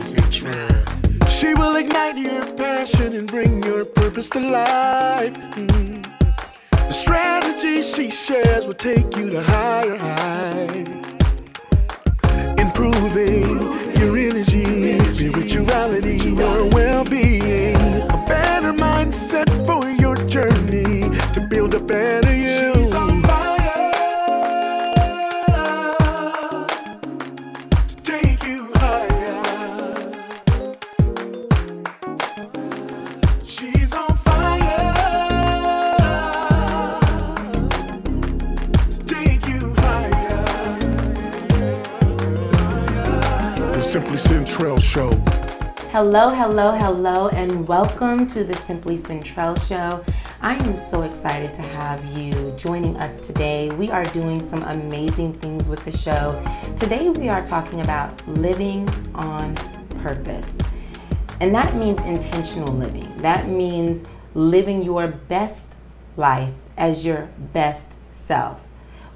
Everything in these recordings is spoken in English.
Centrell. She will ignite your passion and bring your purpose to life. The strategies she shares will take you to higher heights, improving your energy, spirituality, your well-being, a better mindset for your journey to build a better you. She's on fire to take you higher. She's on fire to take you higher. The Simply Centrell Show. Hello, hello, hello, and welcome to the Simply Centrell Show. I am so excited to have you joining us today. We are doing some amazing things with the show. Today we are talking about living on purpose. And that means intentional living. That means living your best life as your best self.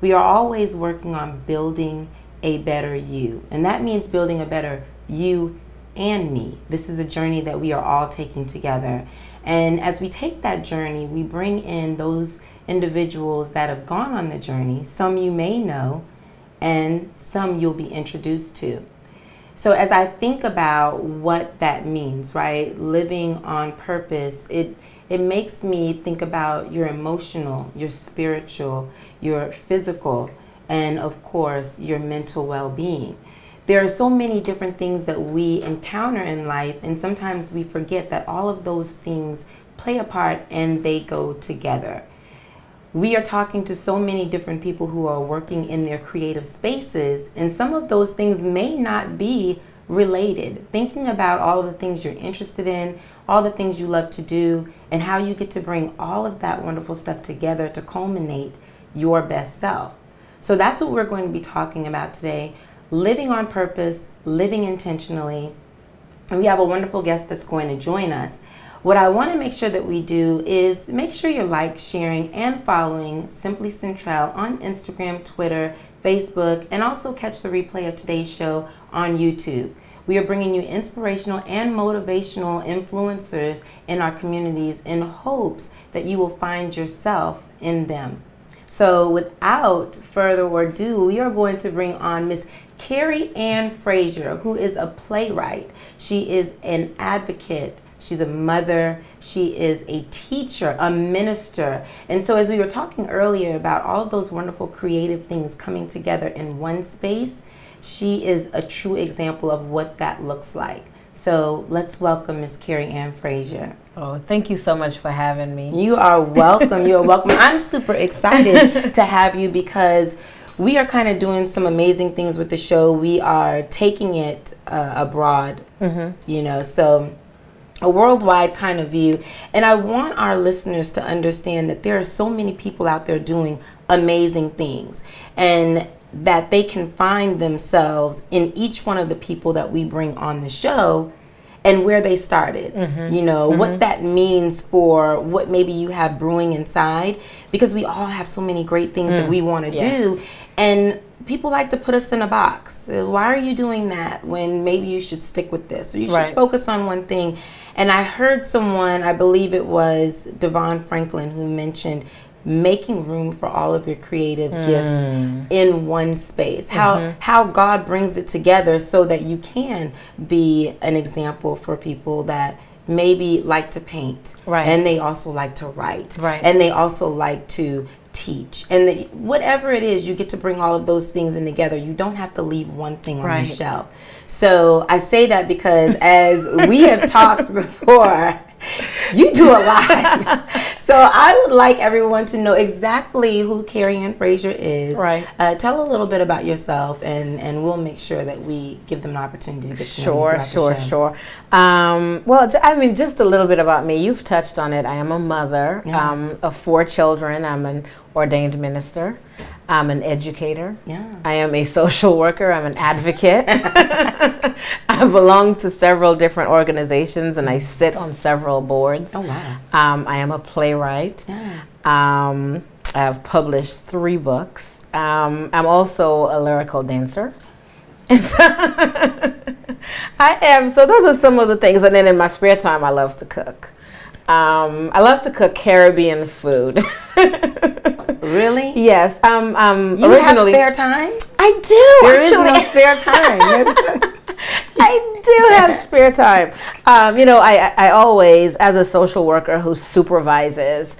We are always working on building a better you. And that means building a better you and me. This is a journey that we are all taking together. And as we take that journey, we bring in those individuals that have gone on the journey. Some you may know, and some you'll be introduced to. So as I think about what that means, right? Living on purpose, it makes me think about your emotional, your spiritual, your physical, and of course, your mental well-being. There are so many different things that we encounter in life, and sometimes we forget that all of those things play a part and they go together. We are talking to so many different people who are working in their creative spaces, and some of those things may not be related. Thinking about all of the things you're interested in, all the things you love to do, and how you get to bring all of that wonderful stuff together to culminate your best self. So that's what we're going to be talking about today. Living on purpose, living intentionally. And we have a wonderful guest that's going to join us. What I want to make sure that we do is make sure you're sharing, and following Simply Centrell on Instagram, Twitter, Facebook, and also catch the replay of today's show on YouTube. We are bringing you inspirational and motivational influencers in our communities in hopes that you will find yourself in them. So without further ado, we are going to bring on Miss Kerry Ann Frazier, who is a playwright. She is an advocate. She's a mother. She is a teacher, a minister. And so as we were talking earlier about all of those wonderful creative things coming together in one space, she is a true example of what that looks like. So let's welcome Miss Kerry Ann Frazier. Oh, thank you so much for having me. You are welcome. You are welcome. I'm super excited to have you because we are kind of doing some amazing things with the show. We are taking it abroad, you know, so a worldwide kind of view. And I want our listeners to understand that there are so many people out there doing amazing things, and that they can find themselves in each one of the people that we bring on the show and where they started, you know, what that means for what maybe you have brewing inside, because we all have so many great things that we want to do. And people like to put us in a box. Why are you doing that when maybe you should stick with this? Or you should focus on one thing. And I heard someone, I believe it was Devon Franklin, who mentioned making room for all of your creative gifts in one space. How God brings it together so that you can be an example for people that maybe like to paint, and they also like to write, and they also like to teach, and whatever it is, you get to bring all of those things in together. You don't have to leave one thing on the shelf. So I say that because as we have talked before, you do a lot. So I would like everyone to know exactly who Kerry Ann Frazier is. Tell a little bit about yourself, and we'll make sure that we give them an opportunity to get to know you. Sure. Well, I mean, just a little bit about me. You've touched on it. I am a mother of 4 children. I'm an ordained minister. I'm an educator. I am a social worker. I'm an advocate. I belong to several different organizations, and I sit on several boards. Oh, wow. I am a playwright. I have published 3 books. I'm also a lyrical dancer. I am. So those are some of the things. And then in my spare time, I love to cook. I love to cook Caribbean food. Really? Yes. You have spare time? I do. There is no spare time. I do have spare time. I always, as a social worker who supervises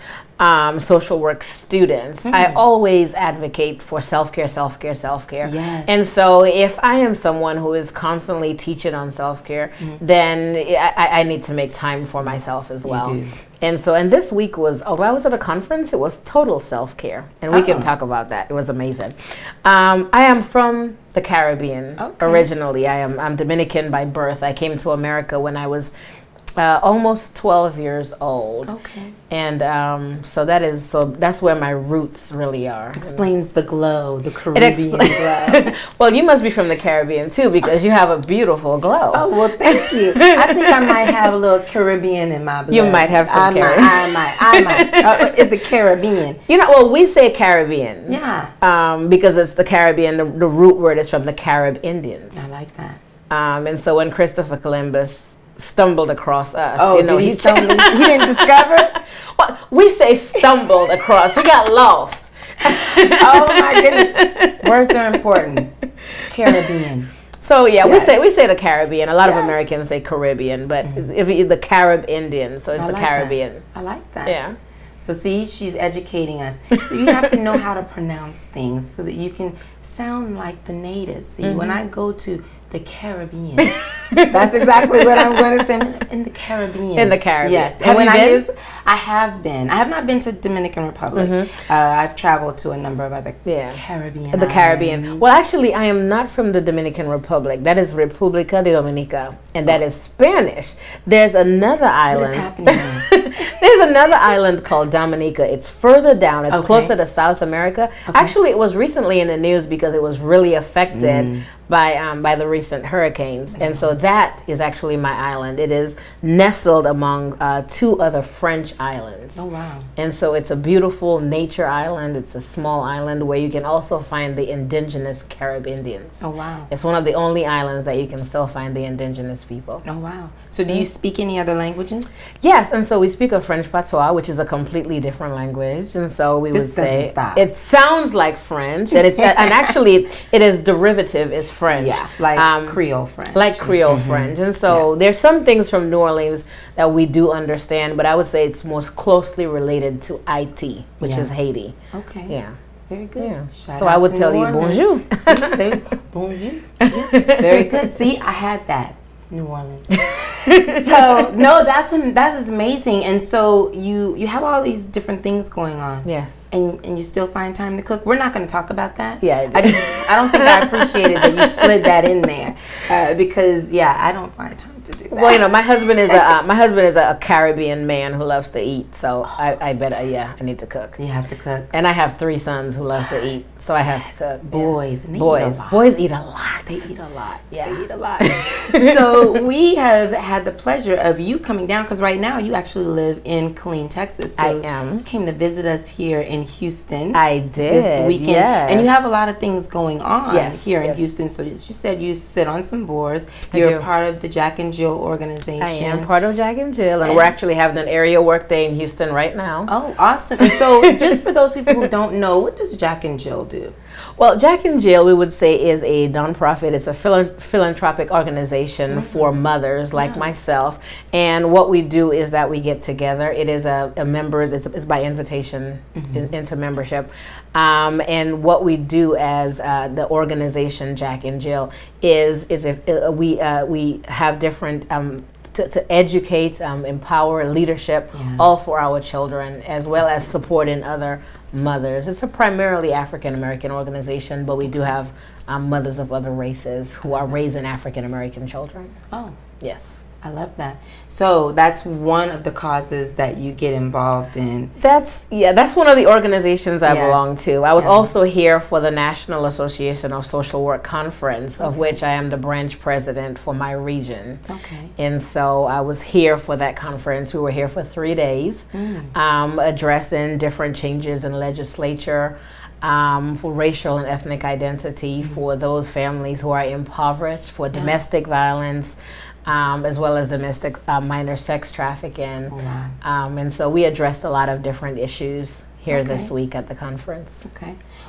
social work students, I always advocate for self-care, self-care, self-care. Yes. And so if I am someone who is constantly teaching on self-care, then I need to make time for myself as well. You do. And so, and this week was, although I was at a conference, it was total self-care. And we can talk about that. It was amazing. I am from the Caribbean originally. I'm Dominican by birth. I came to America when I was almost 12 years old. Okay. And so that's where my roots really are. Explains the glow, the Caribbean glow. Well, you must be from the Caribbean too, because you have a beautiful glow. Oh, well, thank you. I think I might have a little Caribbean in my blood. You might have some Caribbean. I might. It's a Caribbean. Well, we say Caribbean. Yeah. Because it's the Caribbean, the root word is from the Carib Indians. I like that. And so when Christopher Columbus stumbled across us. Did he stumble? He didn't discover? Well, we say stumbled across. We got lost. Oh my goodness. Words are important. Caribbean. So yeah, we say the Caribbean. A lot of Americans say Caribbean, but if the Carib Indian, so it's the Caribbean. That. I like that. Yeah. So see, she's educating us. So you have to know how to pronounce things so that you can sound like the natives. See, when I go to the Caribbean, that's exactly what I'm going to say. In the Caribbean. In the Caribbean. Yes. Have you been? I have been. I have not been to Dominican Republic. I've traveled to a number of other Caribbean. The Caribbean. Well, actually, I am not from the Dominican Republic. That is República de Dominica, and that is Spanish. There's another island. What is happening? There's another island called Dominica. It's further down. It's closer to South America. Actually, it was recently in the news because it was really affected by the recent hurricanes. And so that is actually my island. It is nestled among 2 other French islands. Oh, wow. And so it's a beautiful nature island. It's a small island where you can also find the indigenous Carib Indians. Oh, wow. It's one of the only islands that you can still find the indigenous people. Oh, wow. So do you speak any other languages? Yes, and so we speak a French patois, which is a completely different language. And so we would say it sounds like French, and it's and actually it is derivative is French. Yeah, like Creole French. Like Creole French. And so there's some things from New Orleans that we do understand, but I would say it's most closely related to Haiti, which is Haiti. Okay. Yeah. Very good. Yeah. So I would tell you bonjour. See, bonjour. Yes. Very good. See, I had that. New Orleans. So no, that's amazing. And so you have all these different things going on. Yeah. And you still find time to cook. We're not going to talk about that. Yeah. I don't think I appreciated that you slid that in there because I don't find time to do that. Well, my husband is a Caribbean man who loves to eat, so I bet I need to cook. You have to cook. And I have 3 sons who love to eat, so I have to cook. Boys, and boys eat a lot. They eat a lot. Yeah. They eat a lot. So we have had the pleasure of you coming down because right now you actually live in Killeen, Texas. So I am. You came to visit us here in Houston. I did this weekend, yes. And you have a lot of things going on here in yes. Houston. So you said you sit on some boards. You're a part of the Jack and Jill organization. I am part of Jack and Jill, and we're actually having an area work day in Houston right now. Oh, awesome! And so, just for those people who don't know, what does Jack and Jill do? Well, Jack and Jill, we would say, is a nonprofit. It's a philanthropic organization for mothers like myself. And what we do is that we get together. It is a members. It's by invitation into membership. And what we do as the organization Jack and Jill is we have different. To educate, empower, leadership, all for our children, as well as supporting other mothers. It's a primarily African-American organization, but we do have mothers of other races who are raising African-American children. Oh. Yes. I love that. So that's one of the causes that you get involved in. That's one of the organizations I belong to. I was also here for the National Association of Social Work Conference, of which I am the branch president for my region. Okay. And so I was here for that conference. We were here for 3 days, addressing different changes in legislature, for racial and ethnic identity, for those families who are impoverished, for domestic violence, as well as domestic minor sex trafficking. And so we addressed a lot of different issues here this week at the conference.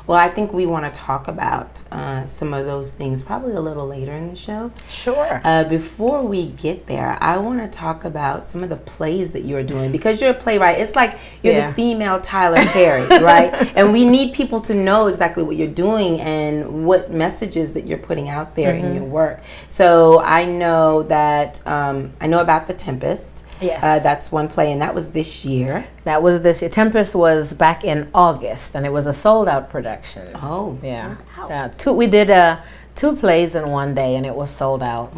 Well, I think we want to talk about some of those things probably a little later in the show. Sure. Before we get there, I want to talk about some of the plays that you're doing, because you're a playwright. It's like you're the female Tyler Perry, right? And we need people to know exactly what you're doing and what messages that you're putting out there in your work. So I know that, I know about The Tempest. Yes. That's one play, and that was this year. That was this year. Tempest was back in August, and it was a sold-out production. Oh, yeah. We did 2 plays in one day, and it was sold out.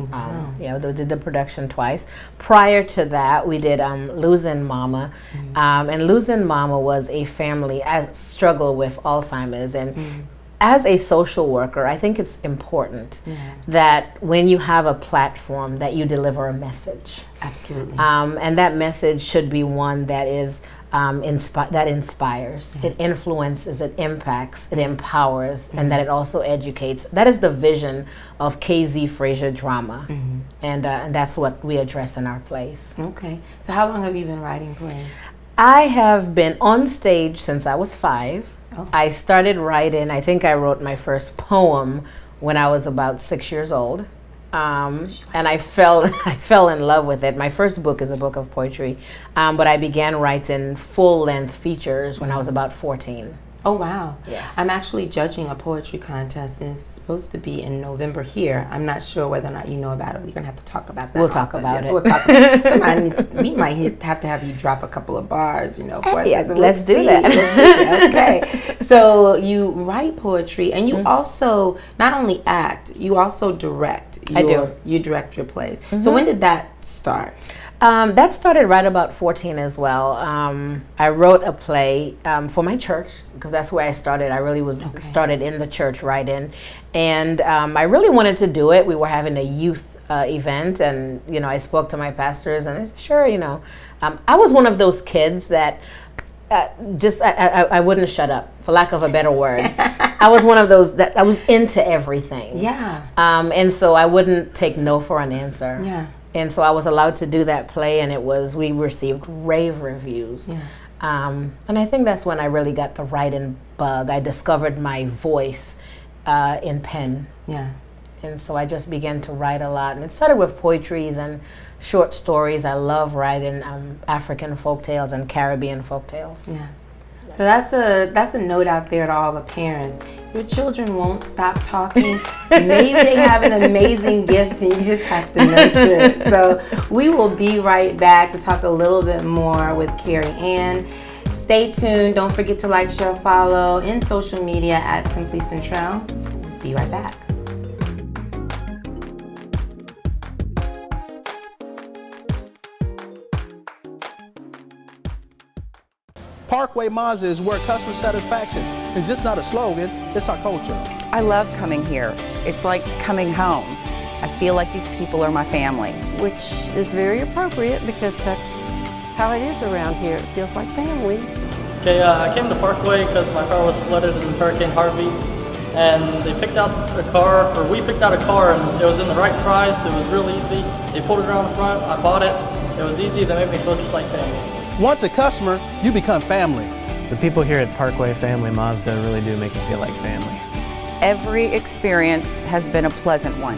Yeah, we did the production twice. Prior to that, we did Losing Mama, and Losing Mama was a family that struggled with Alzheimer's, and as a social worker, I think it's important that when you have a platform that you deliver a message. Absolutely. And that message should be one that is that inspires, it influences, it impacts, it empowers, and that it also educates. That is the vision of KZ Frazier drama, and that's what we address in our plays. Okay. So how long have you been writing plays? I have been on stage since I was 5. I started writing, I think I wrote my first poem when I was about 6 years old. And I fell in love with it. My first book is a book of poetry, but I began writing full-length features when I was about 14. Oh, wow. Yes. I'm actually judging a poetry contest, and it's supposed to be in November here. I'm not sure whether or not you know about it. We're going to have to talk about that. We'll talk about it. We'll talk about it. We might have to have you drop a couple of bars, you know, for us. Yes, let's do that. Okay. So you write poetry, and you also not only act, you also direct. I do. You direct your plays. So when did that start? That started right about 14 as well. I wrote a play for my church, because that's where I started. I really was started in the church writing, and I really wanted to do it. We were having a youth event, and you know, I spoke to my pastors, and I said, sure, you know, I was one of those kids that I wouldn't shut up, for lack of a better word. I was one of those that I was into everything. Yeah. And so I wouldn't take no for an answer. Yeah. And so I was allowed to do that play, and we received rave reviews. Yeah. And I think that's when I really got the writing bug. I discovered my voice in pen. Yeah. And so I just began to write a lot. And it started with poetries and short stories. I love writing African folktales and Caribbean folktales. Yeah. So that's a note out there to all the parents. Your children won't stop talking. Maybe they have an amazing gift and you just have to nurture it. So we will be right back to talk a little bit more with Kerry Ann. Stay tuned. Don't forget to like, share, follow in social media at Simply Centrell. Be right back. Parkway Mazda is where customer satisfaction is just not a slogan, it's our culture. I love coming here. It's like coming home. I feel like these people are my family. Which is very appropriate because that's how it is around here. It feels like family. Okay, I came to Parkway because my car was flooded in Hurricane Harvey, and they picked out a car, or we picked out a car, and it was in the right price. It was real easy. They pulled it around the front. I bought it. It was easy. They made me feel just like family. Once a customer, you become family. The people here at Parkway Family Mazda really do make you feel like family. Every experience has been a pleasant one,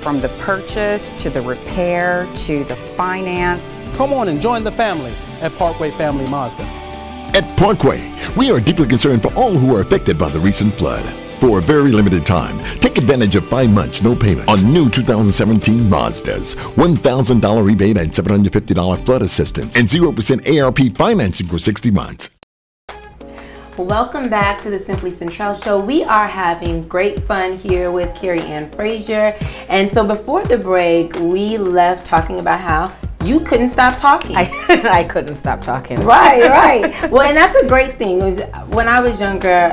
from the purchase to the repair to the finance. Come on and join the family at Parkway Family Mazda. At Parkway, we are deeply concerned for all who are affected by the recent flood. For a very limited time, take advantage of 5 months, no payments on new 2017 Mazdas. $1,000 rebate and $750 flood assistance and 0% ARP financing for 60 months. Welcome back to the Simply Centrell Show. We are having great fun here with Kerry Ann Frazier. And so before the break, we left talking about how you couldn't stop talking. I couldn't stop talking. Right. Well, and that's a great thing. When I was younger,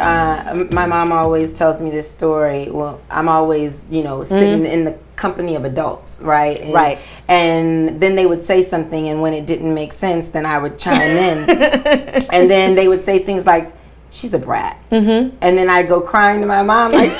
my mom always tells me this story. Well, I'm always, sitting in the company of adults, right? And then they would say something, and when it didn't make sense, then I would chime in. And then they would say things like, she's a brat. And then I go crying to my mom, like,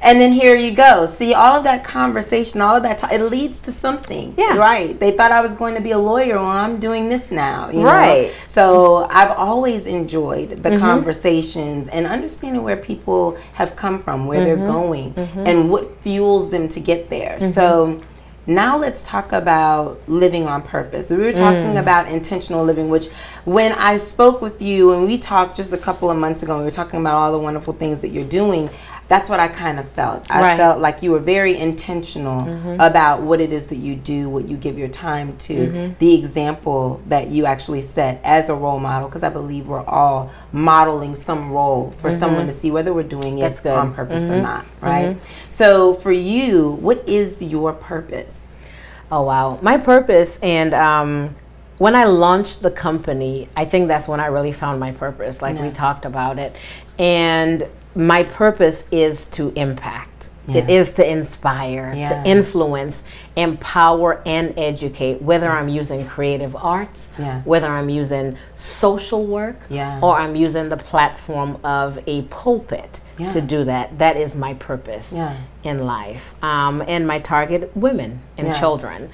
and then here you go. See, all of that conversation, all of that, it leads to something. Yeah. Right. They thought I was going to be a lawyer. Well, I'm doing this now. You know? So I've always enjoyed the conversations and understanding where people have come from, where they're going, and what fuels them to get there. So now let's talk about living on purpose. We were talking about intentional living, which when I spoke with you and we talked just a couple of months ago, and we were talking about all the wonderful things that you're doing, that's what I kind of felt. I felt like you were very intentional about what it is that you do, what you give your time to, the example that you actually set as a role model, because I believe we're all modeling some role for someone to see whether we're doing it on purpose or not, right? So for you, what is your purpose? Oh, wow. My purpose, and when I launched the company, I think that's when I really found my purpose, like we talked about it. And my purpose is to impact. It is to inspire, to influence, empower, and educate, whether I'm using creative arts, whether I'm using social work, or I'm using the platform of a pulpit to do that. That is my purpose in life. And my target, women and children,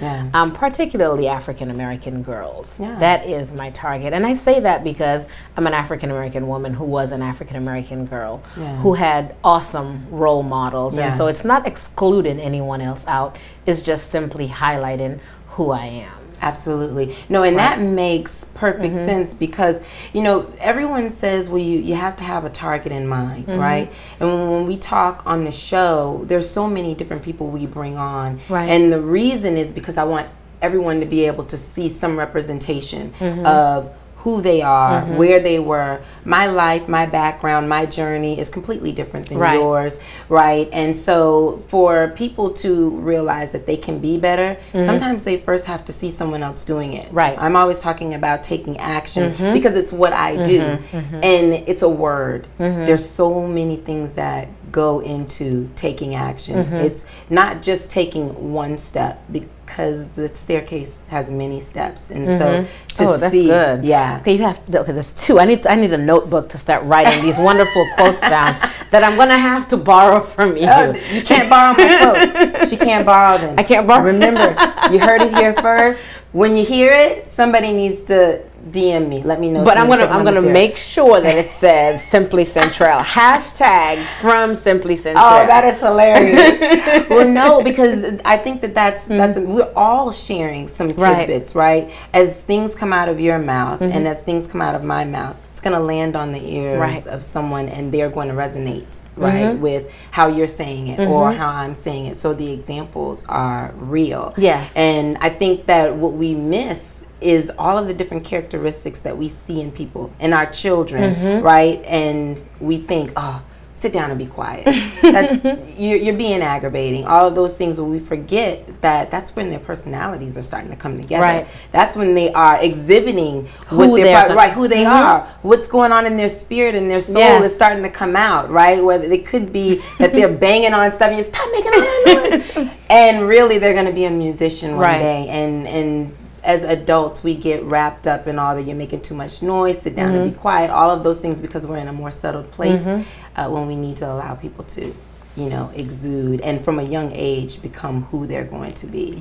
particularly African-American girls. That is my target. And I say that because I'm an African-American woman who was an African-American girl who had awesome role models. And so it's not excluding anyone else out. It's just simply highlighting who I am. Absolutely. No, and that makes perfect sense, because, you know, everyone says, well, you have to have a target in mind, right? And when we talk on the show, there's so many different people we bring on. And the reason is because I want everyone to be able to see some representation of who they are, where they were. My life, my background, my journey is completely different than yours, right? And so for people to realize that they can be better, sometimes they first have to see someone else doing it. I'm always talking about taking action because it's what I do, and it's a word. There's so many things that go into taking action. It's not just taking one step, because the staircase has many steps, and so to see, okay, you have to, okay, there's two. I need a notebook to start writing these wonderful quotes down that I'm gonna have to borrow from you. You can't borrow my quotes. She can't borrow them. I can't borrow. Remember, you heard it here first. When you hear it, somebody needs to DM me. Let me know. But I'm gonna make sure that it says Simply Centrell. Hashtag from Simply Centrell. Oh, that is hilarious. Well, no, because I think that's we're all sharing some tidbits, right? As things come out of your mouth and as things come out of my mouth, it's gonna land on the ears of someone, and they're going to resonate. With how you're saying it or how I'm saying it. So the examples are real. And I think that what we miss is all of the different characteristics that we see in people, in our children, right? And we think, oh, sit down and be quiet. That's you're being aggravating. All of those things, where we forget that that's when their personalities are starting to come together. That's when they are exhibiting who they are. What's going on in their spirit and their soul is starting to come out, right? Whether it could be that they're banging on stuff and you stop making all that noise. And really they're going to be a musician one day. And as adults, we get wrapped up in all that you're making too much noise, sit down and be quiet, all of those things, because we're in a more settled place when we need to allow people to, you know, exude and from a young age become who they're going to be.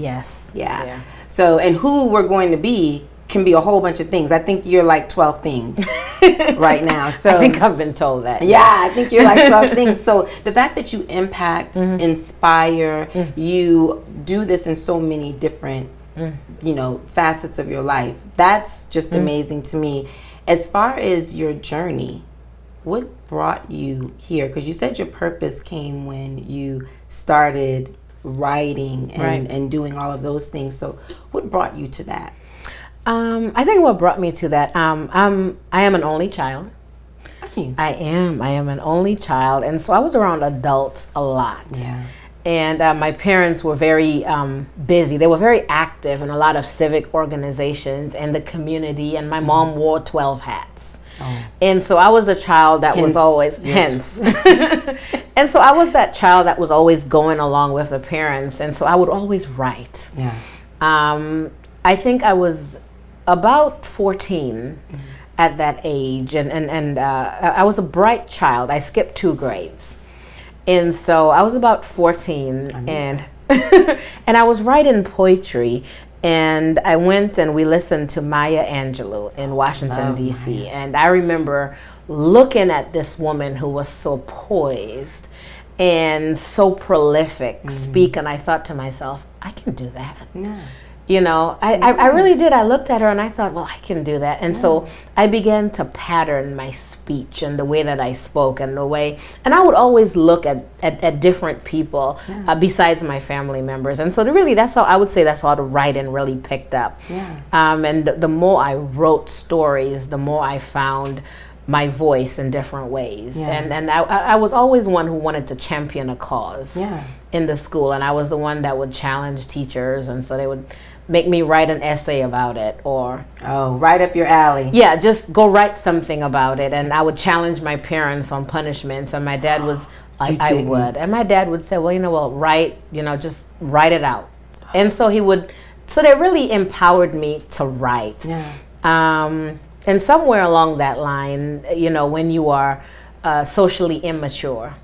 So, and who we're going to be can be a whole bunch of things. I think you're like 12 things right now. So I think I've been told that. I think you're like 12 things. So the fact that you impact, inspire, you do this in so many different you know, facets of your life. That's just amazing to me. As far as your journey, what brought you here? Because you said your purpose came when you started writing and doing all of those things. So what brought you to that? I think what brought me to that, I am an only child. I am an only child, and so I was around adults a lot. And my parents were very busy. They were very active in a lot of civic organizations and the community, and my mom wore 12 hats. And so I was a child that was always, and so I was that child that was always going along with the parents, and so I would always write. I think I was about 14. at that age, and I was a bright child. I skipped 2 grades, and so I was about 14, and and I was writing poetry. And I went and we listened to Maya Angelou in Washington, D.C. And I remember looking at this woman who was so poised and so prolific speak, and I thought to myself, I can do that. Yeah. You know, I really did. I looked at her and I thought, well, I can do that. And so I began to pattern my speech and the way that I spoke and the way, and I would always look at different people besides my family members. And so really, that's how I would say that's how the writing really picked up. Yeah. And the more I wrote stories, the more I found my voice in different ways. Yeah. And I was always one who wanted to champion a cause in the school. And I was the one that would challenge teachers. And so they would make me write an essay about it, or right up your alley. Yeah, just go write something about it. And I would challenge my parents on punishments, and my dad was I would, and my dad would say, well, you know, just write it out. And so he would, so they really empowered me to write. And somewhere along that line, you know, when you are socially immature,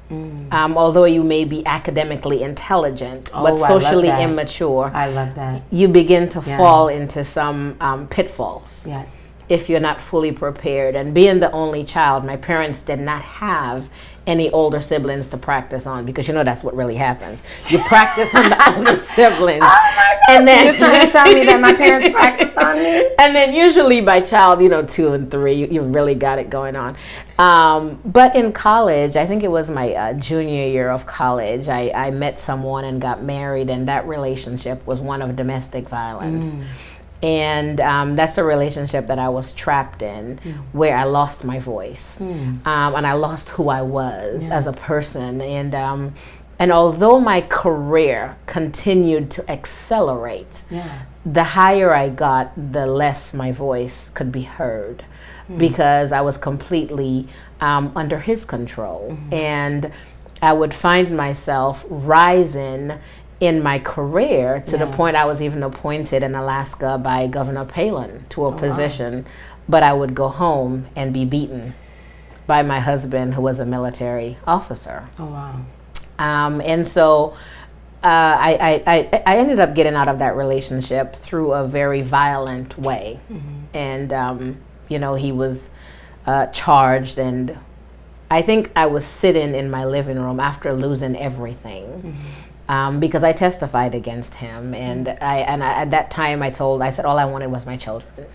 although you may be academically intelligent, but socially immature. I love that. You begin to fall into some pitfalls. Yes. If you're not fully prepared. And being the only child, my parents did not have any older siblings to practice on, because you know that's what really happens. You practice on the older siblings. Oh my gosh, and then you're trying to tell me that my parents practiced on me? And then usually by child, 2 and 3, you really got it going on. But in college, I think it was my junior year of college, I met someone and got married, and that relationship was one of domestic violence. And that's a relationship that I was trapped in, where I lost my voice, and I lost who I was as a person. And although my career continued to accelerate, the higher I got, the less my voice could be heard, because I was completely under his control. And I would find myself rising in my career to the point I was even appointed in Alaska by Governor Palin to a position, but I would go home and be beaten by my husband, who was a military officer. Oh, wow. And so I ended up getting out of that relationship through a very violent way. And, he was charged, and I think I was sitting in my living room after losing everything. Because I testified against him, and at that time I said all I wanted was my children.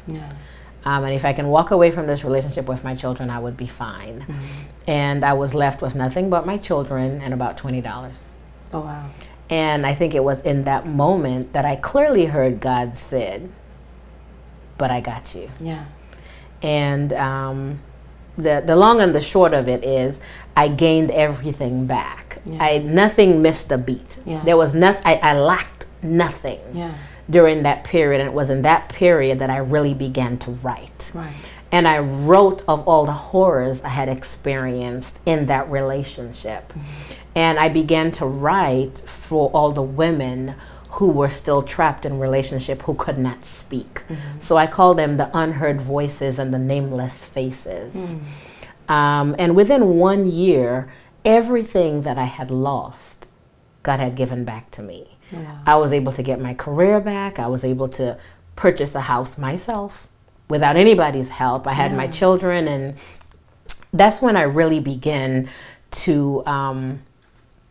And if I can walk away from this relationship with my children, I would be fine. And I was left with nothing but my children and about $20. Oh, wow. And I think it was in that moment that I clearly heard God said, but I got you. Yeah. And the long and the short of it is, I gained everything back. Nothing missed a beat. There was nothing. I lacked nothing during that period, and it was in that period that I really began to write. And I wrote of all the horrors I had experienced in that relationship. And I began to write for all the women who were still trapped in relationship, who could not speak. So I call them the unheard voices and the nameless faces. And within 1 year, everything that I had lost, God had given back to me. I was able to get my career back. I was able to purchase a house myself without anybody's help. I had my children, and that's when I really began to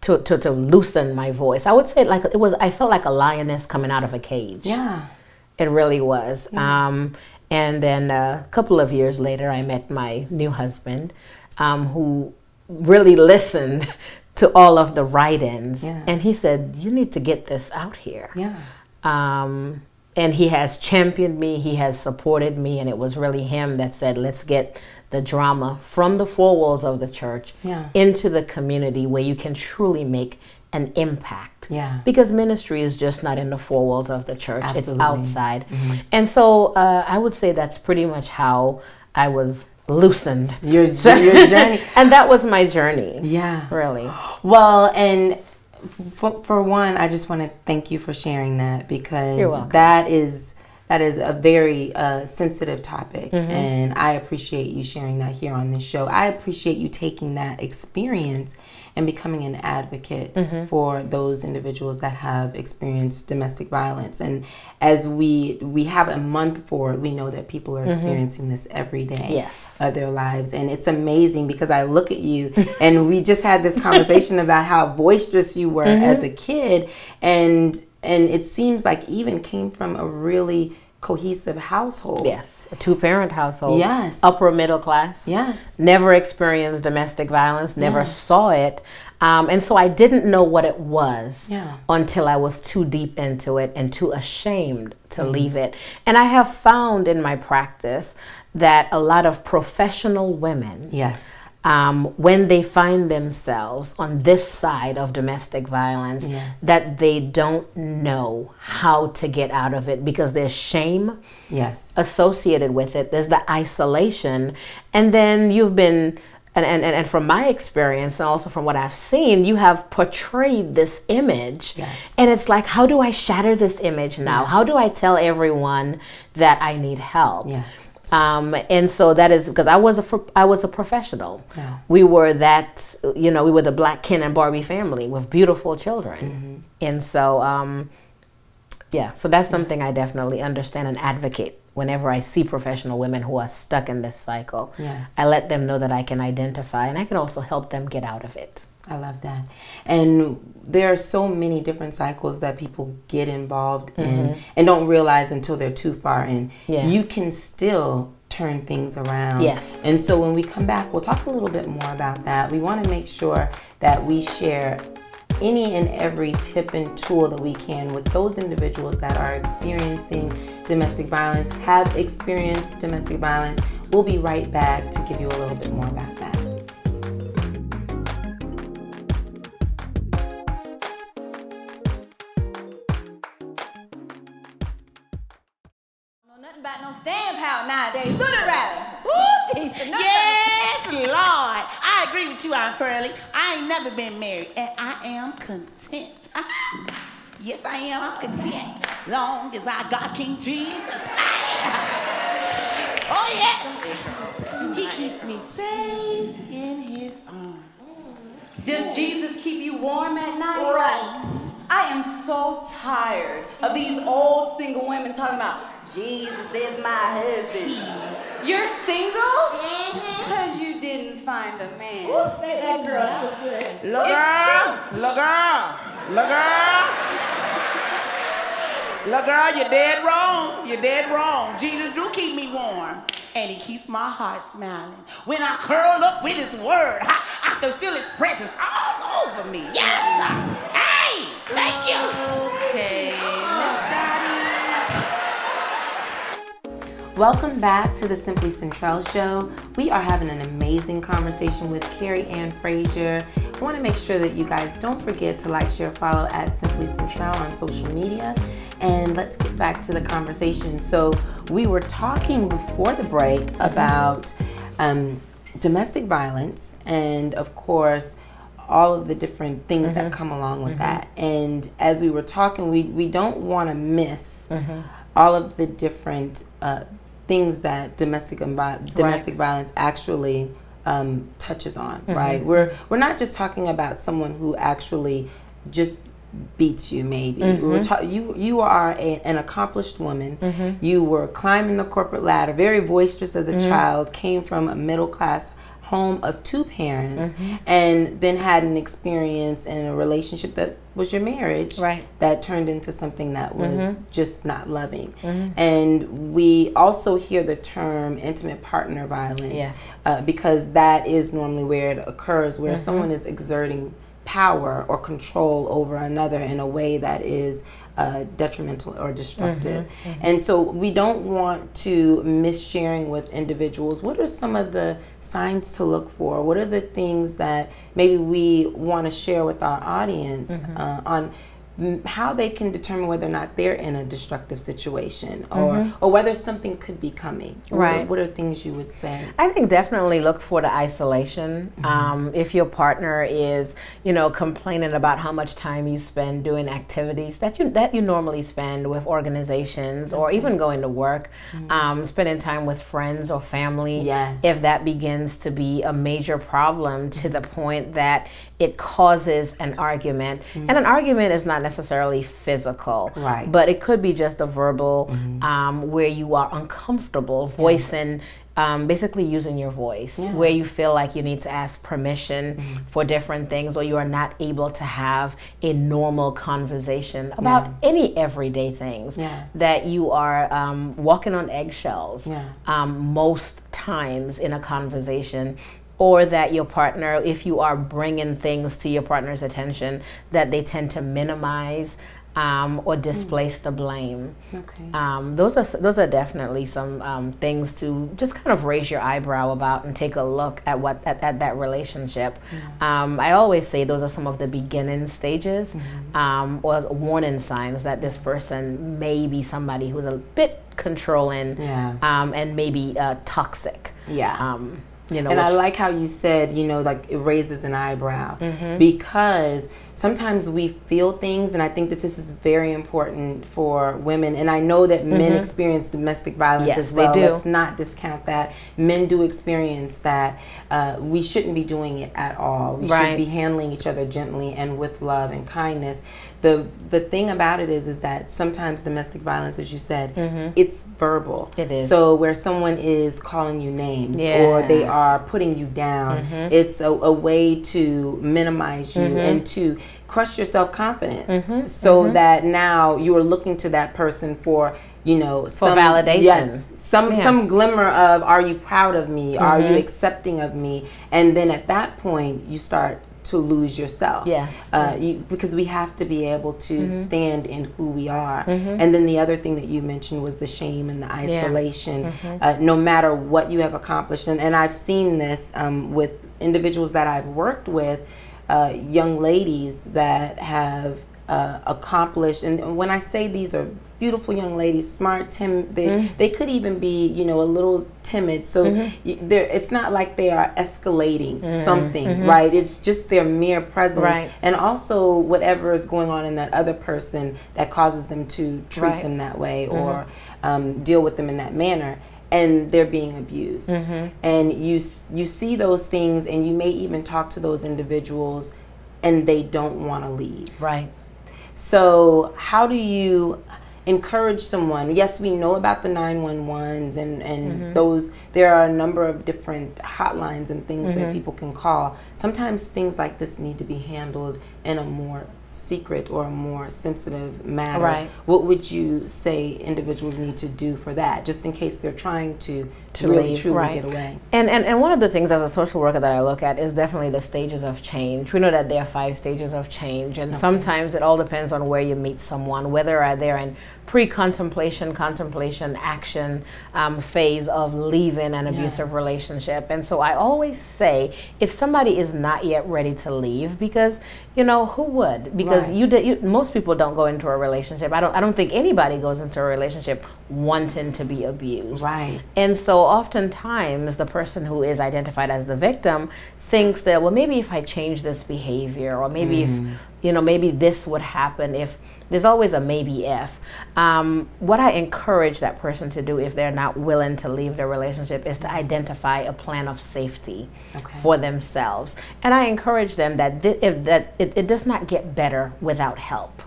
loosen my voice. I would say I felt like a lioness coming out of a cage. It really was. And then a couple of years later, I met my new husband, who really listened to all of the write-ins. And he said, you need to get this out here. And he has championed me, he has supported me, and it was really him that said, let's get the drama from the 4 walls of the church into the community, where you can truly make an impact. Because ministry is just not in the 4 walls of the church. It's outside. And so I would say that's pretty much how I was loosened. Your journey. And that was my journey. Really. Well, and for one, I just want to thank you for sharing that, because that is That is a very sensitive topic, and I appreciate you sharing that here on this show. I appreciate you taking that experience and becoming an advocate for those individuals that have experienced domestic violence. And as we have a month forward, we know that people are experiencing this every day of their lives. And it's amazing because I look at you, and we just had this conversation about how boisterous you were as a kid, and it seems like even came from a really cohesive household. Yes, a two-parent household. Yes. Upper middle class. Yes. Never experienced domestic violence, never saw it. And so I didn't know what it was until I was too deep into it and too ashamed to leave it. And I have found in my practice that a lot of professional women, when they find themselves on this side of domestic violence, that they don't know how to get out of it because there's shame associated with it. There's the isolation. And then you've been, and from my experience and also from what I've seen, you have portrayed this image. And it's like, how do I shatter this image now? How do I tell everyone that I need help? And so that is because I was a professional. We were that, we were the Black Ken and Barbie family with beautiful children. And so, so that's something I definitely understand and advocate whenever I see professional women who are stuck in this cycle. I let them know that I can identify and I can also help them get out of it. I love that. And there are so many different cycles that people get involved in and don't realize until they're too far in. You can still turn things around. And so when we come back, we'll talk a little bit more about that. We want to make sure that we share any and every tip and tool that we can with those individuals that are experiencing domestic violence, have experienced domestic violence. We'll be right back to give you a little bit more about that. About no staying power nowadays. Do the rally. Ooh, Jesus. Yes, Lord. I agree with you, Aunt Pearlie. I ain't never been married, and I am content. Yes, I am. I'm content. Long as I got King Jesus. Oh, yes. He keeps me safe in his arms. Does Jesus keep you warm at night? Right. I am so tired of these old single women talking about Jesus is my husband. You're single? Because you didn't find a man. Ooh, say that, girl. That was good. Look, girl, you're dead wrong. You're dead wrong. Jesus do keep me warm. And he keeps my heart smiling. When I curl up with his word, I can feel his presence all over me. Yes. Hey, thank you. Okay, Welcome back to the Simply Centrell Show. We are having an amazing conversation with Kerry Ann Frazier. I want to make sure that you guys don't forget to like, share, follow at Simply Centrell on social media. And let's get back to the conversation. So we were talking before the break about domestic violence and, of course, all of the different things that come along with that. And as we were talking, we don't want to miss all of the different things that domestic violence actually touches on, right? We're not just talking about someone who actually just beats you, maybe. You are an accomplished woman. You were climbing the corporate ladder, very boisterous as a child, came from a middle class home of two parents, and then had an experience in a relationship that was your marriage that turned into something that was just not loving. And we also hear the term intimate partner violence because that is normally where it occurs, where someone is exerting power or control over another in a way that is detrimental or destructive. And so we don't want to miss sharing with individuals what are some of the signs to look for, what are the things that maybe we want to share with our audience on how they can determine whether or not they're in a destructive situation, or whether something could be coming. Right. What are things you would say? I think definitely look for the isolation. If your partner is, complaining about how much time you spend doing activities that you normally spend with organizations, or even going to work, spending time with friends or family. Yes. If that begins to be a major problem to the point that it causes an argument, and an argument is not necessarily physical, right? But it could be just a verbal, where you are uncomfortable voicing, basically using your voice, where you feel like you need to ask permission for different things, or you are not able to have a normal conversation about any everyday things, that you are walking on eggshells most times in a conversation. Or that your partner, if you are bringing things to your partner's attention, that they tend to minimize or displace the blame. Okay. Those are definitely some things to just kind of raise your eyebrow about and take a look at at that relationship. I always say those are some of the beginning stages, or warning signs that this person may be somebody who's a bit controlling, and maybe toxic. And I like how you said, like it raises an eyebrow, because sometimes we feel things, and I think that this is very important for women. And I know that men experience domestic violence as well. They do. Let's not discount that. Men do experience that. We shouldn't be doing it at all. We should be handling each other gently and with love and kindness. The thing about it is that sometimes domestic violence, as you said, it's verbal. It is. So where someone is calling you names, or they are putting you down, it's a way to minimize you and to crush your self-confidence, so that now you are looking to that person for some validation. Yes, some glimmer of, are you proud of me? Are you accepting of me? And then at that point, you start to lose yourself. Yes. Because we have to be able to stand in who we are. And then the other thing that you mentioned was the shame and the isolation. No matter what you have accomplished, and I've seen this with individuals that I've worked with, young ladies that have accomplished, and when I say these are beautiful young ladies, smart, they could even be, a little timid. So it's not like they are escalating something, right? It's just their mere presence, and also whatever is going on in that other person that causes them to treat them that way, or deal with them in that manner. And they're being abused. And you see those things, and you may even talk to those individuals, and they don't want to leave. Right. So how do you encourage someone? Yes, we know about the 911s and those. There are a number of different hotlines and things that people can call. Sometimes things like this need to be handled in a more secret or a more sensitive matter. Right. What would you say individuals need to do for that, just in case they're trying to really leave, truly get away? And one of the things as a social worker that I look at is definitely the stages of change. We know that there are 5 stages of change, and sometimes it all depends on where you meet someone, whether they're in pre-contemplation, contemplation, action phase of leaving an abusive relationship. And so I always say, if somebody is not yet ready to leave, because who would? Because most people don't go into a relationship. I don't think anybody goes into a relationship wanting to be abused. Right. And so oftentimes the person who is identified as the victim thinks that, well, maybe if I change this behavior, or maybe if maybe this would happen if. There's always a maybe if. What I encourage that person to do if they're not willing to leave the relationship is to identify a plan of safety for themselves. And I encourage them that it does not get better without help.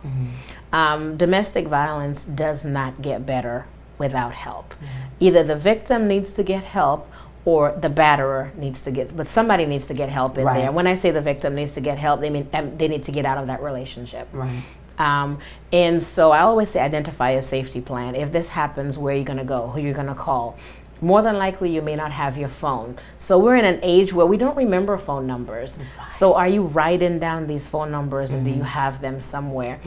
Domestic violence does not get better without help. Either the victim needs to get help, or the batterer needs to get, but somebody needs to get help in there. When I say the victim needs to get help, they mean they need to get out of that relationship. Right. And so I always say identify a safety plan. If this happens, where are you going to go? Who you're going to call? More than likely, you may not have your phone. So we're in an age where we don't remember phone numbers. So are you writing down these phone numbers, and do you have them somewhere?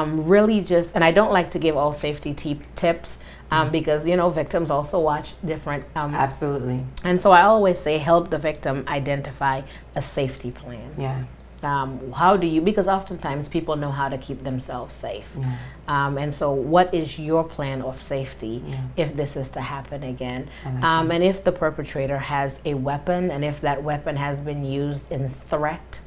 Really just, and I don't like to give all safety tips, because victims also watch different. Absolutely. And so I always say help the victim identify a safety plan. Yeah. How do you, because oftentimes people know how to keep themselves safe. And so what is your plan of safety if this is to happen again? And if the perpetrator has a weapon, and if that weapon has been used in threat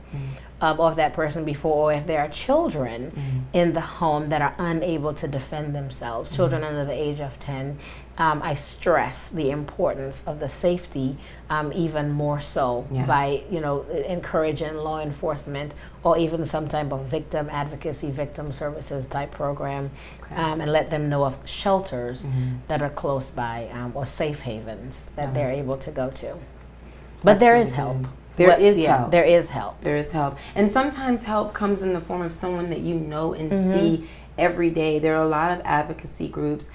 of that person before, or if there are children in the home that are unable to defend themselves, children under the age of 10, I stress the importance of the safety even more so by, you know, encouraging law enforcement or even some type of victim advocacy, victim services type program, and let them know of shelters that are close by, or safe havens that they're able to go to. But there is help. There is help. There is help. There is help. And sometimes help comes in the form of someone that you know and see every day. There are a lot of advocacy groups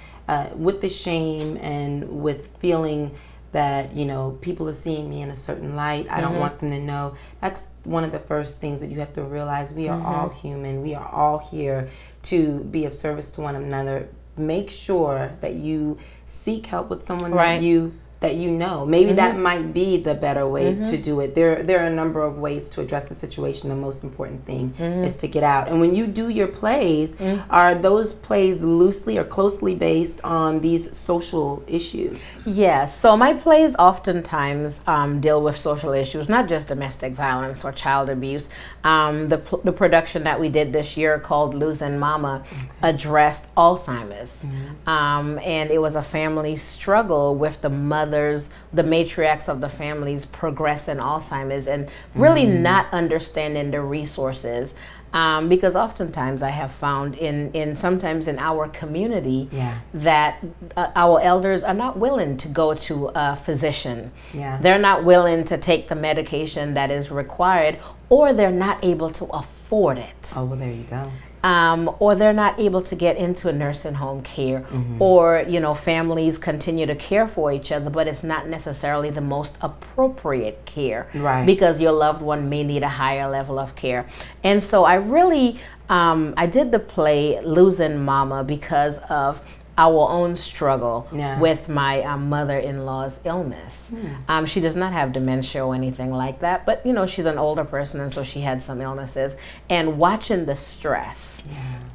with the shame and with feeling that, you know, people are seeing me in a certain light. I don't want them to know. That's one of the first things that you have to realize. We are all human. We are all here to be of service to one another. Make sure that you seek help with someone that you know. Maybe that might be the better way to do it. There are a number of ways to address the situation. The most important thing is to get out. And when you do your plays, are those plays loosely or closely based on these social issues? Yes. So my plays oftentimes deal with social issues, not just domestic violence or child abuse. The production that we did this year called Losing Mama addressed Alzheimer's. And it was a family struggle with the the matriarchs of the families progressing Alzheimer's and really not understanding the resources. Because oftentimes I have found sometimes in our community that our elders are not willing to go to a physician. They're not willing to take the medication that is required, or they're not able to afford it. Oh, well, there you go. Or they're not able to get into a nursing home care, or, you know, families continue to care for each other, but it's not necessarily the most appropriate care, because your loved one may need a higher level of care. And so I really, I did the play Losing Mama because of our own struggle with my mother-in-law's illness. She does not have dementia or anything like that, but, you know, she's an older person, and so she had some illnesses. And watching the stress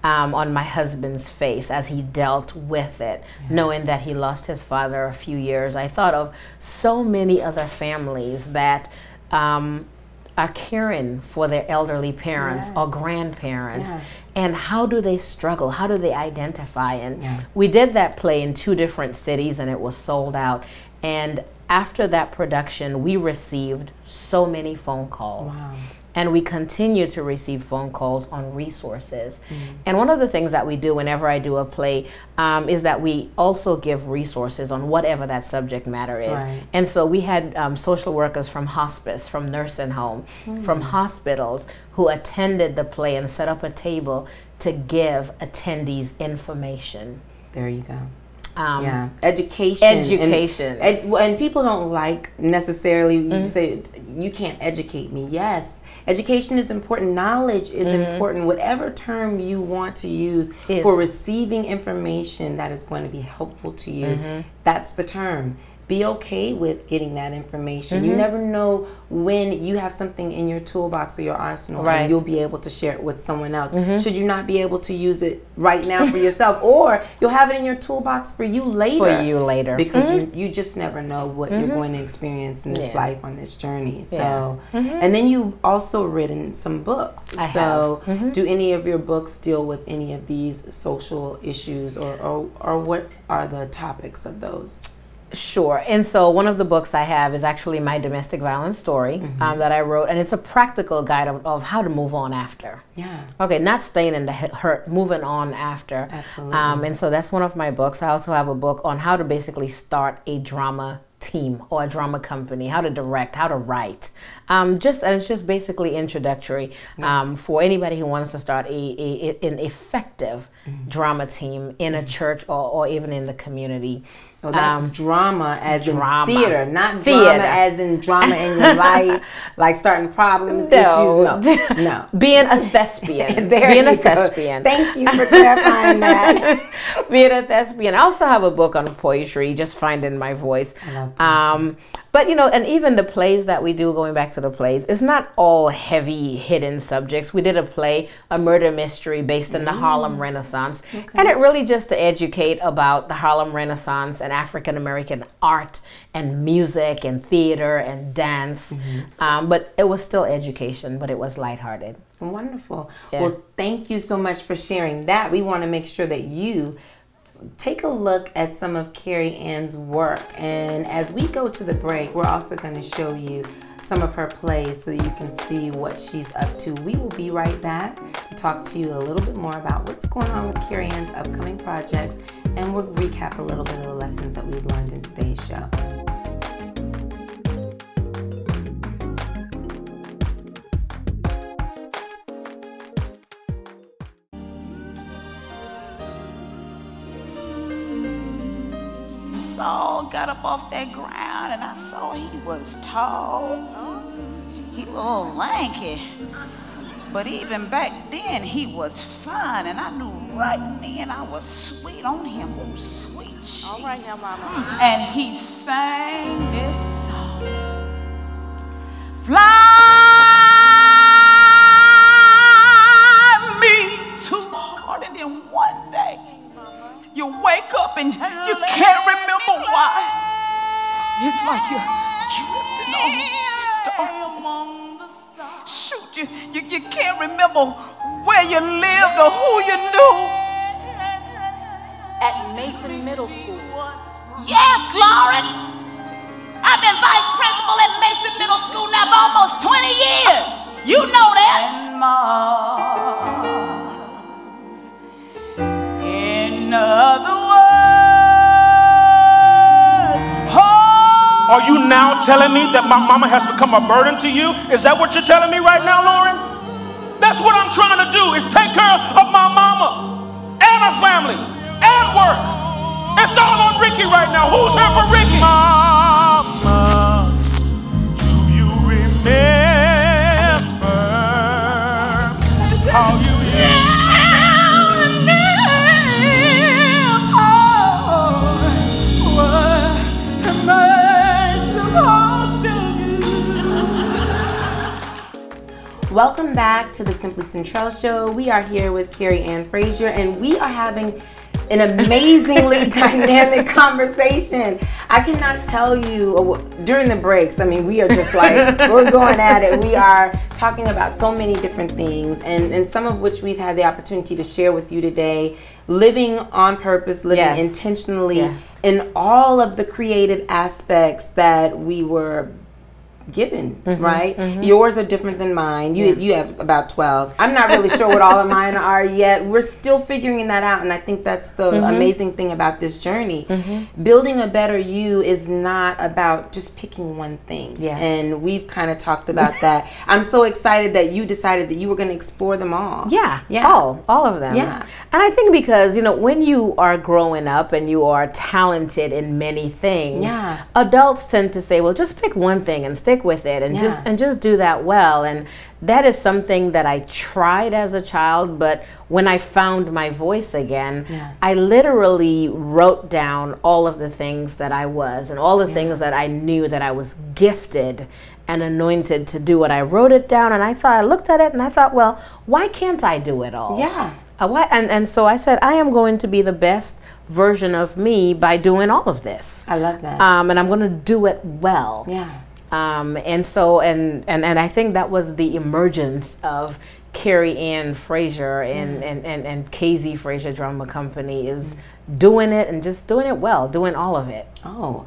on my husband's face as he dealt with it, knowing that he lost his father a few years, I thought of so many other families that are caring for their elderly parents or grandparents, and how do they struggle, how do they identify. And we did that play in 2 different cities, and it was sold out. And after that production, we received so many phone calls. And we continue to receive phone calls on resources. And one of the things that we do whenever I do a play is that we also give resources on whatever that subject matter is. And so we had social workers from hospice, from nursing home, from hospitals who attended the play and set up a table to give attendees information. There you go. Education. And people don't like necessarily, you say, you can't educate me. Yes. Education is important. Knowledge is important. Whatever term you want to use for receiving information that is going to be helpful to you, that's the term. Be okay with getting that information. You never know when you have something in your toolbox or your arsenal and you'll be able to share it with someone else. Should you not be able to use it right now for yourself, or you'll have it in your toolbox for you later. Because you just never know what you're going to experience in this life, on this journey. So, and then you've also written some books. Do any of your books deal with any of these social issues, or what are the topics of those? Sure. And so one of the books I have is actually my domestic violence story that I wrote, and it's a practical guide of how to move on after. Okay, not staying in the hurt, moving on after. Absolutely. And so that's one of my books. I also have a book on how to basically start a drama team or a drama company, how to direct, how to write. And it's just basically introductory for anybody who wants to start an effective drama team in a church or even in the community. So that's drama as in theater, not drama as in drama in your life, like starting problems, issues. No. Being a thespian. Being a thespian. Thank you for clarifying that. Being a thespian. I also have a book on poetry, just finding my voice. But, you know, and even the plays that we do, going back to the plays, it's not all heavy hidden subjects. We did a play, a murder mystery based in the Harlem Renaissance. Okay. And it really just to educate about the Harlem Renaissance and African-American art and music and theater and dance. But it was still education, but it was lighthearted. Wonderful. Yeah. Well, thank you so much for sharing that. We want to make sure that you take a look at some of Kerry Ann's work, and as we go to the break, we're also going to show you some of her plays so you can see what she's up to. We will be right back to talk to you a little bit more about what's going on with Kerry Ann's upcoming projects, and we'll recap a little bit of the lessons that we've learned in today's show. Saul got up off that ground and I saw he was tall. He was a little lanky. But even back then he was fine, and I knew right then I was sweet on him. Oh, sweet Jesus. All right now, Mama. And he sang this song. Fly me too hard, and then one day you wake up and you can't remember why. It's like you're drifting on the earth. Shoot, you can't remember where you lived or who you knew. At Mason Middle School. Yes, Lauren. I've been vice principal at Mason Middle School now for almost 20 years. You know that. In other words, are you now telling me that my mama has become a burden to you? Is that what you're telling me right now, Lauren? That's what I'm trying to do, is take care of my mama and her family and work. It's all on Ricky right now. Who's here for Ricky? Mama, do you remember how you Welcome back to the Simply Centrell Show. We are here with Kerry Ann Frazier, and we are having an amazingly dynamic conversation. I cannot tell you, during the breaks, I mean, we are just like, we're going at it. We are talking about so many different things, and some of which we've had the opportunity to share with you today. Living on purpose, living intentionally in all of the creative aspects that we were given, right? Yours are different than mine. You have about 12. I'm not really sure what all of mine are yet. We're still figuring that out, and I think that's the amazing thing about this journey. Building a better you is not about just picking one thing. And we've kind of talked about that. I'm so excited that you decided that you were going to explore them all. All of them. And I think because, you know, when you are growing up and you are talented in many things, adults tend to say, well, just pick one thing and stick with it and just do that well. And that is something that I tried as a child, but when I found my voice again, I literally wrote down all of the things that I was and all the things that I knew that I was gifted and anointed to do. What I wrote it down, and I looked at it and I thought, well, why can't I do it all? And so I said, I am going to be the best version of me by doing all of this. I love that. And I'm going to do it well. And so, and I think that was the emergence of Kerry Ann Frazier and KZ Frazier Drama Company, is doing it and just doing it well, doing all of it. Well,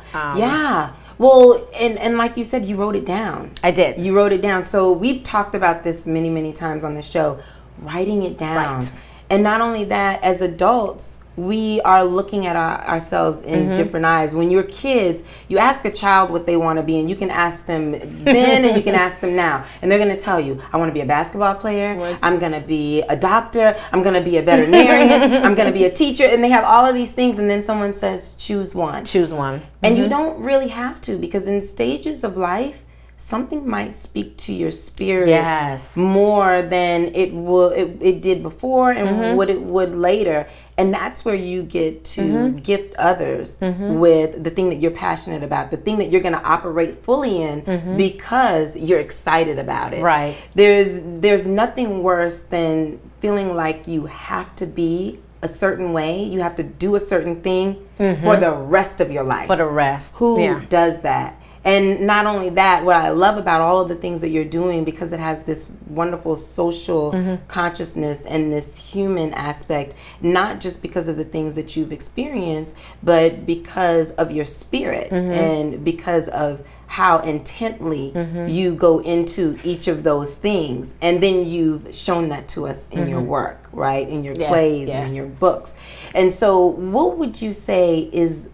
and like you said, you wrote it down. I did. You wrote it down. So we've talked about this many, many times on the show, writing it down. And not only that, as adults, we are looking at ourselves in different eyes. When you're kids, you ask a child what they want to be, and you can ask them then and you can ask them now. And they're going to tell you, I want to be a basketball player, I'm going to be a doctor, I'm going to be a veterinarian, I'm going to be a teacher. And they have all of these things, and then someone says, choose one. Choose one. And you don't really have to, because in stages of life, something might speak to your spirit more than it did before and what it would later. And that's where you get to gift others with the thing that you're passionate about, the thing that you're going to operate fully in because you're excited about it. Right. There's nothing worse than feeling like you have to be a certain way, you have to do a certain thing for the rest of your life. For the rest. Who does that? And not only that, what I love about all of the things that you're doing, because it has this wonderful social consciousness and this human aspect, not just because of the things that you've experienced, but because of your spirit and because of how intently you go into each of those things. And then you've shown that to us in your work, right? In your plays and in your books. And so what would you say is,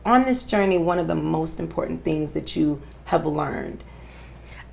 on this journey, one of the most important things that you have learned?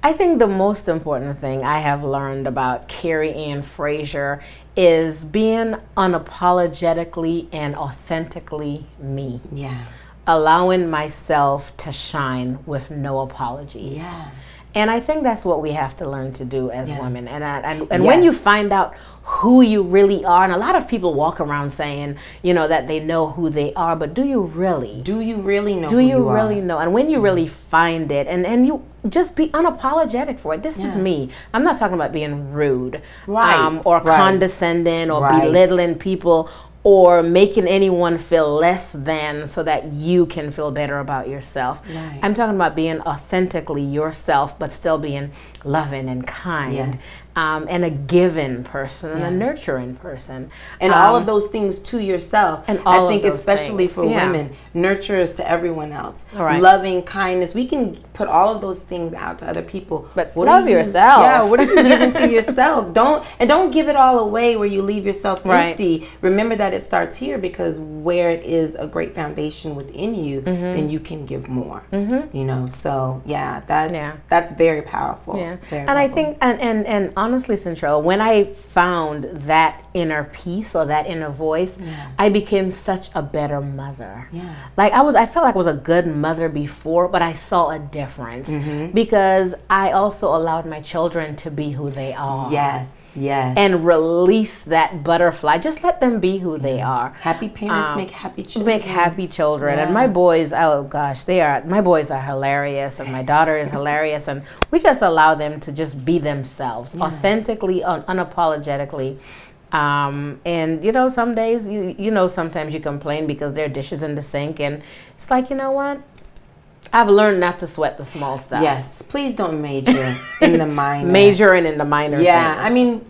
I think the most important thing I have learned about Kerry Ann Frazier is being unapologetically and authentically me. Yeah. Allowing myself to shine with no apologies. Yeah. And I think that's what we have to learn to do as women. And when you find out who you really are, and a lot of people walk around saying, you know, that they know who they are, but do you really? Do you really know who you are? Do you really know? And when you really find it, and you just be unapologetic for it. This is me. I'm not talking about being rude, or condescending, or belittling people, or making anyone feel less than so that you can feel better about yourself. Right. I'm talking about being authentically yourself, but still being loving and kind, and a giving person and a nurturing person. And all of those things to yourself. And all I think of those especially things. for women, nurturers to everyone else. Right. Loving, kindness. We can put all of those things out to other people. But love yourself. Yeah, what are you giving to yourself? Don't give it all away where you leave yourself empty. Remember that it starts here, because where it is a great foundation within you, then you can give more. You know, so that's very powerful. Yeah. Very and powerful. I think, and honestly, Centrell, when I found that inner peace or that inner voice, I became such a better mother. Yeah. Like I felt like I was a good mother before, but I saw a difference because I also allowed my children to be who they are. Yes, yes. And release that butterfly. Just let them be who they are. Happy parents make happy children. Make happy children. And my boys, oh gosh, my boys are hilarious, and my daughter is hilarious, and we just allow them to just be themselves, authentically, unapologetically. And you know, some days, sometimes you complain because there are dishes in the sink, and it's like, you know what? I've learned not to sweat the small stuff. Yes, please don't major in the minor. Majoring in the minor things. I mean,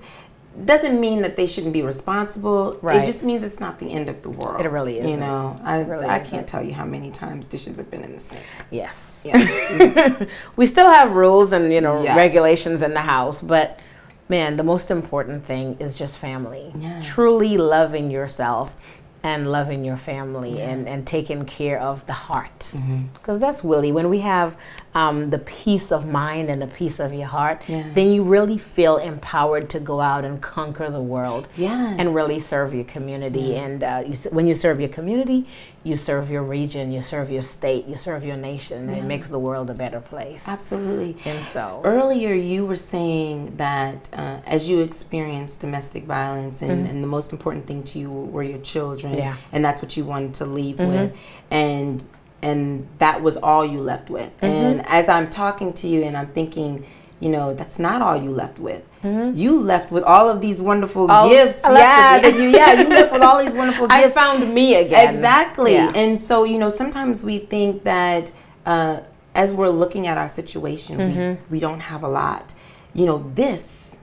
doesn't mean that they shouldn't be responsible. Right. It just means it's not the end of the world. It really is. You know, I can't tell you how many times dishes have been in the sink. Yes. We still have rules and, regulations in the house, but man, the most important thing is just family. Truly loving yourself and loving your family and taking care of the heart. Because that's really, when we have the peace of mind and the peace of your heart, then you really feel empowered to go out and conquer the world and really serve your community. And when you serve your community, you serve your region, you serve your state, you serve your nation, and it makes the world a better place. Absolutely. And so earlier you were saying that as you experienced domestic violence and the most important thing to you were your children, and that's what you wanted to leave with, and that was all you left with. And as I'm talking to you and I'm thinking, that's not all you left with. You left with all of these wonderful gifts. You left with all these wonderful gifts. I found me again. Exactly. And so, sometimes we think that as we're looking at our situation, we don't have a lot. This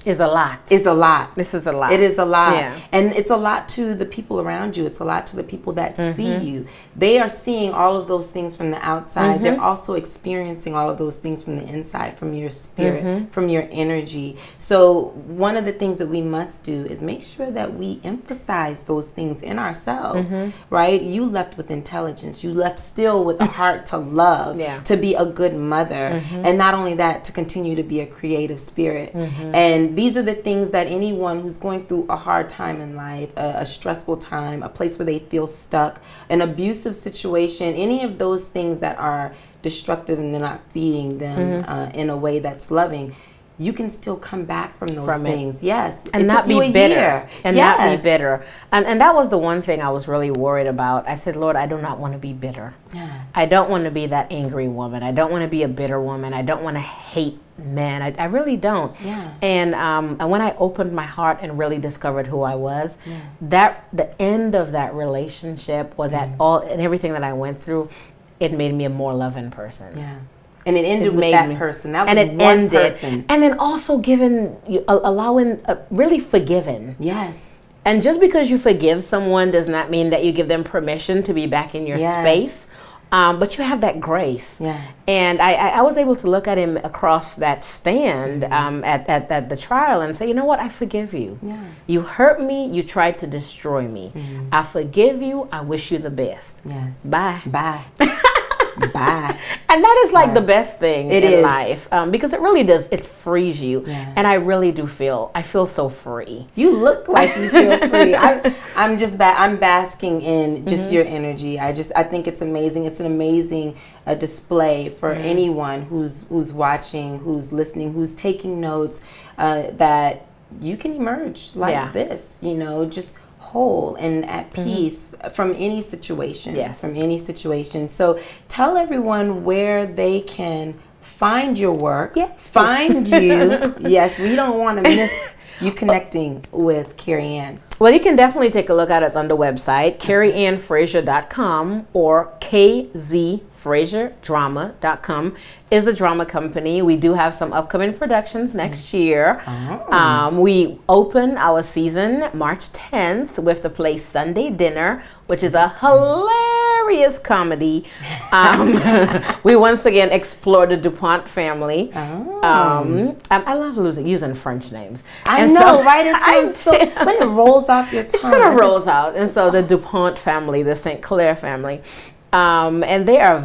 is a lot. Is a lot. This is a lot. It is a lot. And it's a lot to the people around you. It's a lot to the people that see you. They are seeing all of those things from the outside. They're also experiencing all of those things from the inside, from your spirit, from your energy. So one of the things that we must do is make sure that we emphasize those things in ourselves, right? You left with intelligence. You left still with a heart to love, to be a good mother. And not only that, to continue to be a creative spirit. And these are the things that anyone who's going through a hard time in life, a stressful time, a place where they feel stuck, an abusive situation, any of those things that are destructive and they're not feeding them in a way that's loving, you can still come back from those things. Yes. And not be bitter. And not be bitter. And that was the one thing I was really worried about. I said, Lord, I do not want to be bitter. Yeah. I don't want to be that angry woman. I don't want to be a bitter woman. I don't want to hate men. I really don't. Yeah. And when I opened my heart and really discovered who I was, the end of that relationship, or that all and everything that I went through, it made me a more loving person. Yeah. And it ended with that person. That was one person. And then also allowing, really forgiving. Yes. And just because you forgive someone does not mean that you give them permission to be back in your space. But you have that grace. Yeah. And I was able to look at him across that stand at the trial and say, you know what, I forgive you. Yeah. You hurt me, you tried to destroy me. I forgive you, I wish you the best. Yes. Bye. Bye. Bye. And that is like the best thing in life, because it really does, it frees you. Yeah. And I really do I feel so free. You look like you feel free. I'm basking in just your energy. I think it's amazing. It's an amazing display for anyone who's watching, who's listening, who's taking notes, that you can emerge like this, you know, just whole and at peace from any situation. From any situation. So tell everyone where they can find your work, find you. Yes, we don't want to miss you connecting with Kerry Ann. Well, you can definitely take a look at us on the website, carrieannfrazier.com, or kzfrazierdrama.com is the drama company. We do have some upcoming productions next year. We open our season March 10th with the play Sunday Dinner, which is a hilarious comedy. We once again explore the DuPont family. I love using French names. I know, right? It sounds so, when it rolls off your tongue. It kind of rolls out. And so the DuPont family, the St. Clair family. And they are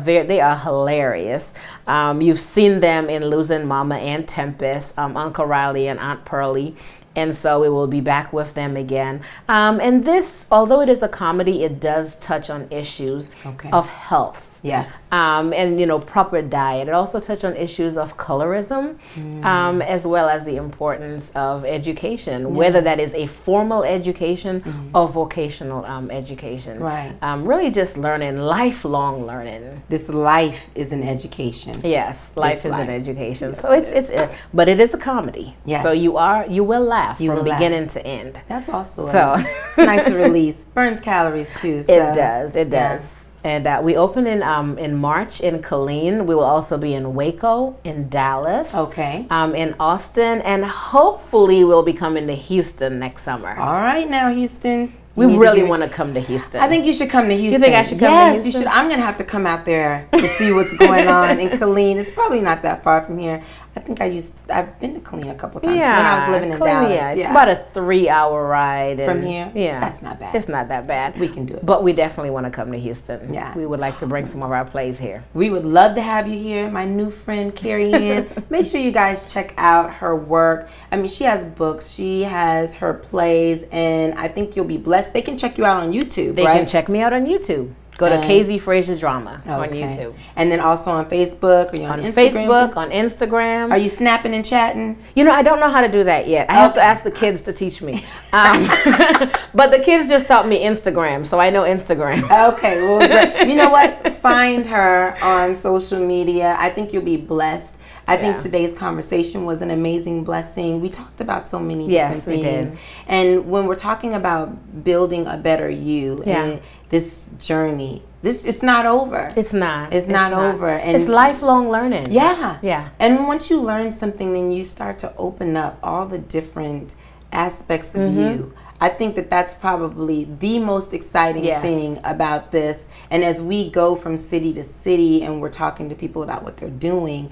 hilarious. You've seen them in Losing Mama and Tempest, Uncle Riley and Aunt Pearlie. And so we will be back with them again. And this, although it is a comedy, it does touch on issues of health. Yes. And, you know, proper diet. It also touched on issues of colorism, as well as the importance of education, whether that is a formal education or vocational education. Right. Really just learning, lifelong learning. This life is an education. Yes, life is an education. Yes, so but it is a comedy. Yes. So you will laugh from beginning to end. That's also it's nice to release. Burns calories too. So. It does. It does. And we open in March in Killeen. We will also be in Waco, in Dallas, in Austin, and hopefully we'll be coming to Houston next summer. All right, now Houston. We really want to come to Houston. I think you should come to Houston. You think I should come to Houston? Yes, you should. I'm going to have to come out there to see what's going on in Killeen. It's probably not that far from here. I think I've been to Killeen a couple of times when I was living in Dallas. Yeah, it's about a 3-hour ride. From here? Yeah. That's not bad. It's not that bad. We can do it. But we definitely want to come to Houston. Yeah. We would like to bring some of our plays here. We would love to have you here. My new friend, Kerry Ann. Make sure you guys check out her work. I mean, she has books. She has her plays, and I think you'll be blessed. They can check you out on YouTube, They can check me out on YouTube. Go to KZ Frazier Drama on YouTube. And then also on Facebook. Are you on Instagram? Facebook, on Instagram. Are you snapping and chatting? You know, I don't know how to do that yet. I have to ask the kids to teach me. But the kids just taught me Instagram, so I know Instagram. Okay, well, great. You know what? Find her on social media. I think you'll be blessed. I think today's conversation was an amazing blessing. We talked about so many different things. We did. And when we're talking about building a better you and this journey, it's not over. It's not. It's not over. And it's lifelong learning. Yeah. Yeah. And once you learn something, then you start to open up all the different aspects of you. I think that that's probably the most exciting thing about this. And as we go from city to city and we're talking to people about what they're doing,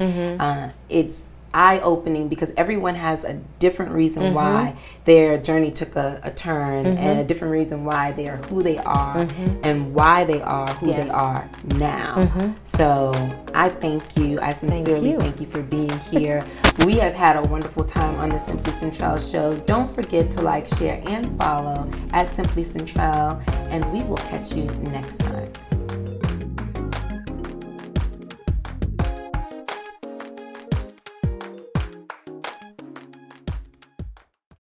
it's eye-opening because everyone has a different reason why their journey took a turn and a different reason why they are who they are and why they are who they are now. So I thank you. I sincerely thank you for being here. We have had a wonderful time on the Simply Centrell Show. Don't forget to like, share, and follow at Simply Centrell, and we will catch you next time.